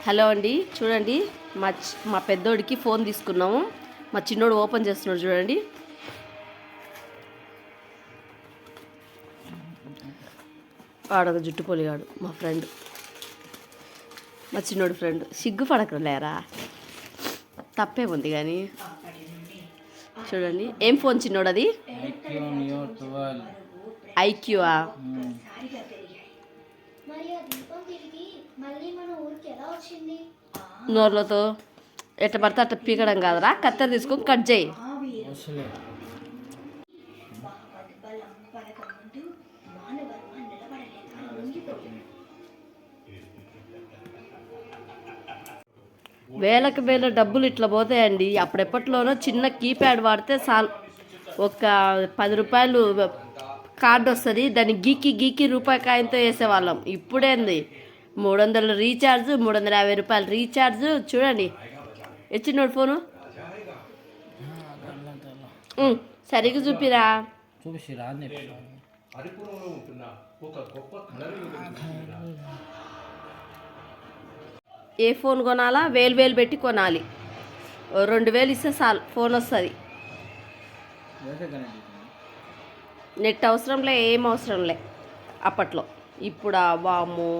Hello అండి, చూడండి మా పెద్దోడికి ఫోన్ తీసుకున్నాము. మా చిన్నోడు ఓపెన్ చేస్తున్నాడు చూడండి. వాడొక జుట్టు పొలిగాడు, మా ఫ్రెండ్, మా చిన్నోడు ఫ్రెండ్. సిగ్గుపడకలేరా, తప్పే ఉంది కానీ. చూడండి ఏం ఫోన్ చిన్నోడు అది, ఐక్యూఆ. నోర్లతో ఎట్ట పడితే అట్ట పీకడం కాదురా, కత్తెర తీసుకొని కట్ చేయి. వేలకు వేల డబ్బులు ఇట్లా పోతాయండి. అప్పుడెప్పట్లోనో చిన్న కీప్యాడ్ వాడితే ఒక 10 రూపాయలు కార్డు వస్తుంది, దాన్ని గీకి రూపాయి కాయంతో వేసేవాళ్ళం. ఇప్పుడేంది 300 రీఛార్జ్, 350 రూపాయలు రీఛార్జ్. చూడండి ఎచ్చినోడు ఫోను సరిగ్గా చూపిరా. ఏ ఫోన్ కొనాలా, వేలు పెట్టి కొనాలి. 2000 ఇస్తే చాలు ఫోన్ వస్తుంది. నెట్ అవసరంలే, ఏం అవసరంలే అప్పట్లో. ఇప్పుడు వాము